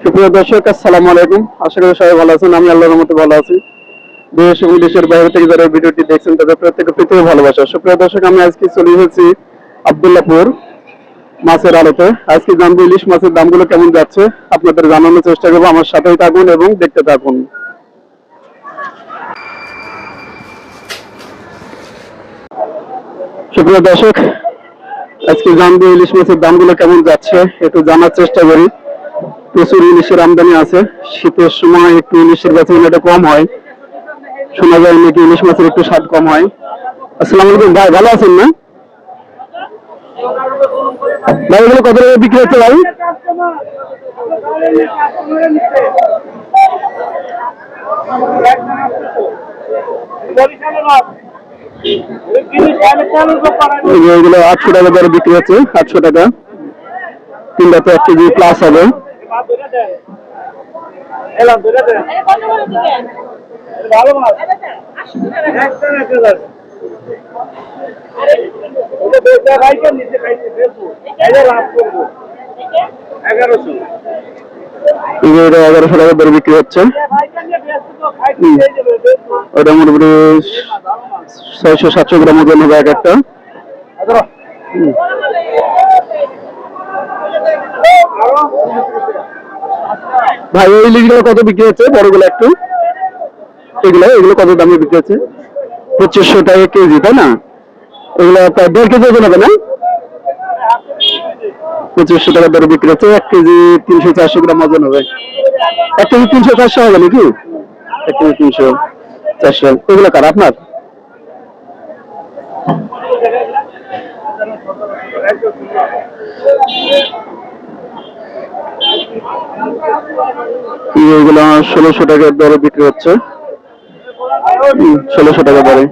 সুপ্রিয় দর্শক, আসসালামু আলাইকুম। আশা করি সবাই ভালো আছেন। আমি আল্লাহর রহমতে ভালো আছি। দেশ এবং দেশের বাইরে থেকে যারা ভিডিওটি দেখছেন তাদের প্রত্যেককে প্রীতীয় ভালোবাসা। সুপ্রিয় দর্শক, আমি আজকে চলে এসেছি আব্দুল্লাহপুর মাছের আড়তে। আজকে জানবো ইলিশ মাছের দামগুলো কেমন যাচ্ছে, আপনাদের জানানোর চেষ্টা করবো। আমার সাথেই থাকুন এবং দেখতে থাকুন। সুপ্রিয় দর্শক, আজকে জানবো ইলিশ মাছের দামগুলো কেমন যাচ্ছে, একটু জানার চেষ্টা করি। প্রচুর ইলিশের আমদানি আছে। শীতের সময় একটু ইলিশের বেচাকেনাটা কম হয়, শোনা যায় নাকি ইলিশ মাছের একটু স্বাদ কম হয়। আসসালামু আলাইকুম ভাই, ভালো আছেন না ভাই? এগুলো কত টাকা বিক্রি হচ্ছে ভাই? এগুলো 800 টাকা দরে বিক্রি হচ্ছে। 800 টাকা, তিনটাতে 1 কেজি প্লাস হবে। এটা 1100 টাকা দরে বিক্রি হচ্ছে। ওটা মোটামুটি 600-700 গ্রাম ওজন হবে এক একটা। ভাই এই ইলিশগুলো কত বিক্রি হচ্ছে? বড়গুলো একটু, এগুলো এগুলো কত দামে বিক্রি হচ্ছে? 2500 টাকা কেজি, তাই না? এগুলো প্রায় 1.5 কেজি ওজন হবে না? 2500 টাকা দরে বিক্রি হচ্ছে। 1 কেজি 300-400 গ্রাম ওজন হবে। 1 কেজি 300-400 হবে নাকি? 1 কেজি 300-400। এগুলো কার আপনার? এগুলো 1600 টাকার দরে বিক্রি হচ্ছে। 1600 টাকা দরে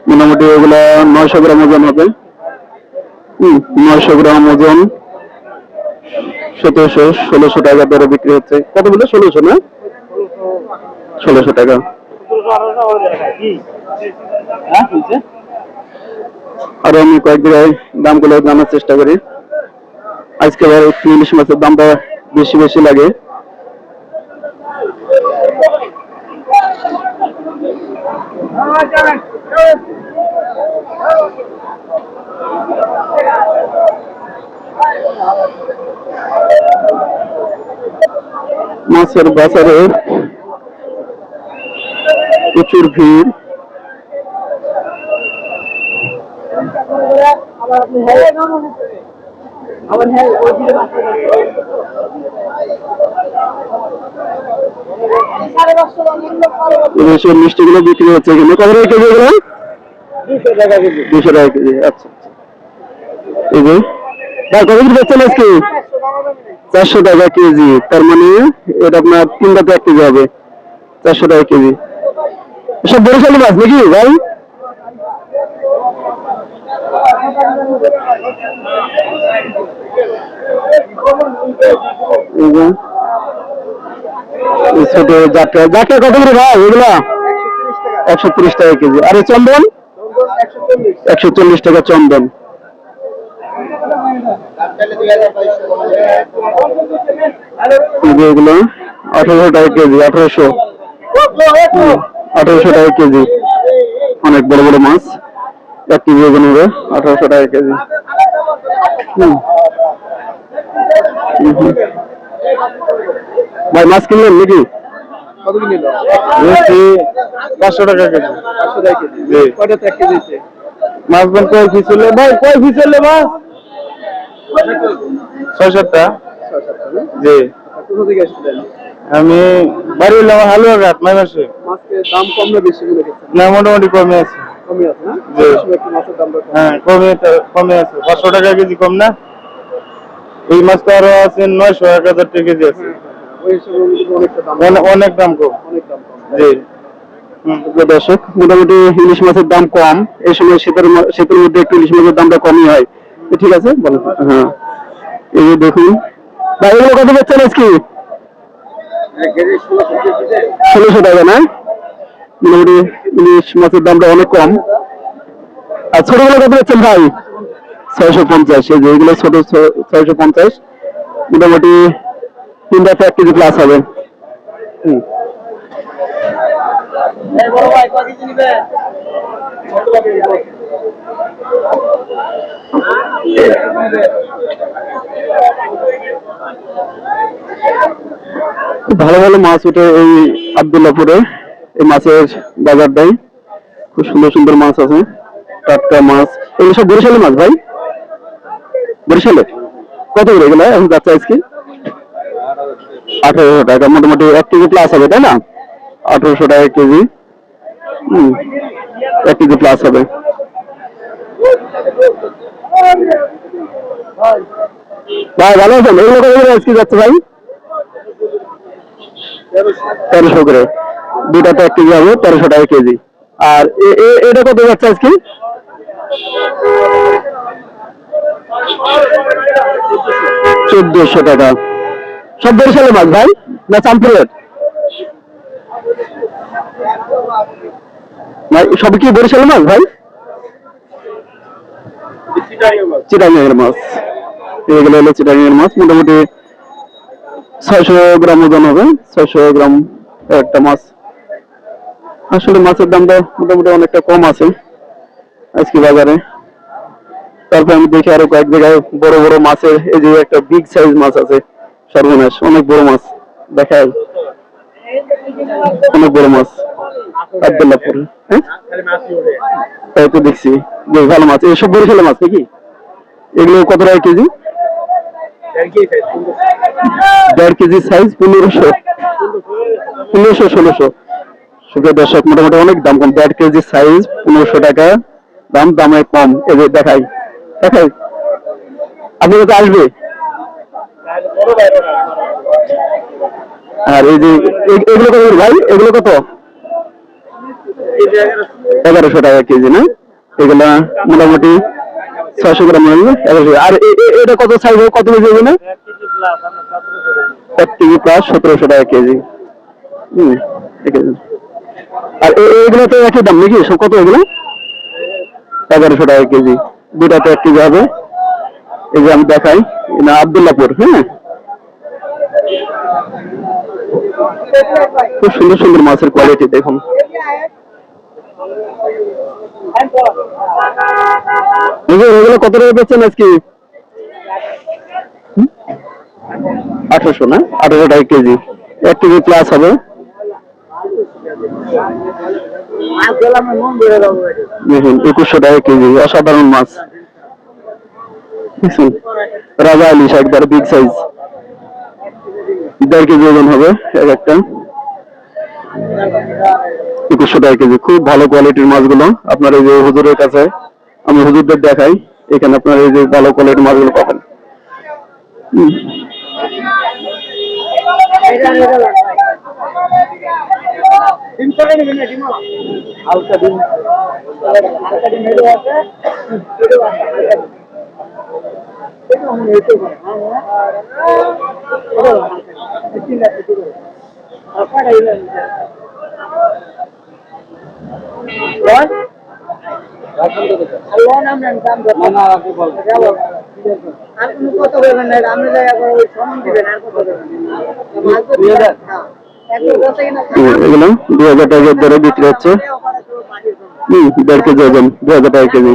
মোটামুটি এগুলা 900 গ্রাম ওজন হবে। 900 গ্রাম ওজন 1600 টাকা দরে বিক্রি হচ্ছে। কত বলে? 1600 না? 1600 টাকা। আরো আমি কয়েক জায়গায় দামগুলো জানার চেষ্টা করি। আজকে আবার একটু ইলিশ মাছের দামটা বেশি বেশি লাগে। মাছের বাজারে প্রচুর ভিড়। মিষ্টিগুলো বিক্রি হচ্ছে এখানে। কত টাকা কেজি এগুলো? 200 টাকা কেজি। আচ্ছা, এই যে ভাই কত বিক্রি করছেন আজকে? 400 টাকা কেজি। তার মানে এটা আপনার 3টাতে 1 কেজি হবে। 400 টাকা কেজি। সব বরিশালি মাছ নাকি ভাই? ছোট জাটকা, জাটকা কত করে ভাই এগুলা? 130 টাকা কেজি। আর এই চন্দন? 140 টাকা চন্দন। এগুলো 1800 টাকা কেজি। 1800 টাকা কেজি। অনেক বড় বড় মাছ, 1 কেজি ওজন হবে। 1800 টাকা কেজি। ভাই মাছ কিনলেন নাকি? কত কিনল? 500 টাকা কেজি। 500 টাকা কেজি। জি। কয়টা 1 কেজি দিচ্ছে? মাছ বল কয় পিস হলো ভাই? কয় পিস হলো মাছ? 6-7টা। 6-7টা না? জি। কোথা থেকে আসছেন? আমি বাড়ি হলাম হালুয়াঘাট, মাইমাসে। মাছের দাম কম না বেশি বলে গেছেন? না, মোটামুটি কমে আছে। কমে আছে না? জি। মাছের দামটা কম। হ্যাঁ, কমে আছে। 500 টাকা কেজি কম না? এই মাছ তো আরো আছে 900-1000 টাকা কেজি আছে। অনেক দাম কম। জি। দর্শক, মোটামুটি ইলিশ মাছের দাম কম। এই সময় শীতের মধ্যে একটু ইলিশ মাছের দামটা কমই হয়। ঠিক আছে বলো। হ্যাঁ, এই যে দেখুন ভাই, এগুলো কত বেচছেন আজকে? 1600 টাকা না? মোটামুটি ইলিশ মাছের দামটা অনেক কম। আর ছোটগুলো কত বেচছেন ভাই? 650। এই যে এগুলো ছোট 650। মোটামুটি তিনটাতে 1 কেজি প্লাস হবে। ভালো ভালো মাছ উঠে এই আব্দুল্লাহপুরে, এই মাছের বাজারটাই খুব সুন্দর সুন্দর মাছ আছে, টাটকা মাছ। এগুলো সব বরিশালের মাছ ভাই? বরিশালে কত করে এগুলো এখন যাচ্ছে আজকে? 1800 টাকা, মোটামুটি 1 কেজি প্লাস হবে তাই না? 1800 টাকা কেজি। 1 কেজি প্লাস হবে। ভাই ভালো আছেন? এগুলো কত করে আজকে যাচ্ছে ভাই? 1300 করে, দুটাতে 1 কেজি হবে 1300 টাকা কেজি। আর এটা কত যাচ্ছে আজকে? 1400 টাকা। সব বরিশালের মাছ ভাই না চাঁদপুরের? সব কি বরিশালের মাছ ভাই? চিটাগাংয়ের মাছ, এগুলো হলো চিটাগাংয়ের মাছ। মোটামুটি 600 গ্রাম ওজন হবে, 600 গ্রাম একটা মাছ। আসলে মাছের দামটা মোটামুটি অনেকটা কম আছে আজকে বাজারে। তারপর আমি দেখি আরো কয়েক জায়গায় বড় বড় মাছের, এই যে একটা বিগ সাইজ মাছ আছে, সর্বনাশ অনেক বড় মাছ দেখায়, অনেক বড় মাছ আব্দুল্লাহপুর। হ্যাঁ তাই তো দেখছি, বেশ ভালো মাছ। এইসব বরিশালের মাছ নাকি? এগুলো কত টাকা কেজি? 1.5 KG size 1500, 1600। সুপ্রিয় দর্শক, মোটামুটি অনেক দাম কম। 1.5 কেজি সাইজ 1500 টাকা দাম, দামে কম। এই যে দেখাই দেখাই, আপনি কত আসবে? আর এই যে এগুলো কত ভাই? এগুলো কত? 1100 টাকা কেজি না? এগুলা মোটামুটি 600 গ্রাম হবে 1100। আর এটা কত সাইজ হবে, কত কেজি হবে না? 1 কেজি প্লাস 1700 টাকা কেজি। ঠিক আছে। আর এগুলো তো একই দাম নাকি সব? কত এগুলো? 1100 টাকা কেজি, দুটাতে 1 কেজি হবে। এই যে আমি দেখাই, না আব্দুল্লাহপুর। হ্যাঁ, খুব সুন্দর সুন্দর মাছের কোয়ালিটি দেখুন। এগুলো কত টাকা বেচছেন আজকে? 1800 না? 1800 টাকা কেজি, 1 কেজি প্লাস হবে। দেখুন 2100 টাকা কেজি, অসাধারণ মাছ। রাজা ইলিশ একবার বিগ সাইজ, 1.5 কেজি ওজন হবে এক একটা। 2100 টাকা কেজি, খুব ভালো কোয়ালিটির মাছগুলো। আপনার এই যে হুজুরের কাছে, আমি হুজুরদের দেখাই, এখানে আপনার এই যে ভালো কোয়ালিটির মাছগুলো পাবেন। হালকা ডিম, হালকা ডিম আছে। এগুলো 2000 টাকার দরে বিক্রি হচ্ছে। 1.5 কেজি ওজন, 2000 টাকা কেজি।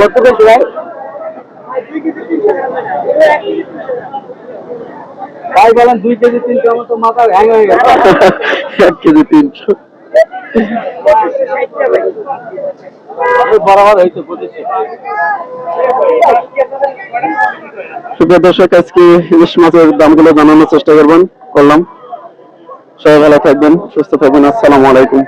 কত বেশি ভাই? ভাই বলেন 2 কেজি 300, আমার তো মাথা হ্যাং হয়ে গেছে। 1 কেজি 300 বরাবর হয়েছে 2500। সুপ্রিয় দর্শক, আজকে ইলিশ মাছের দামগুলো জানানোর চেষ্টা করলাম। সবাই ভালো থাকবেন, সুস্থ থাকবেন। আসসালামু আলাইকুম।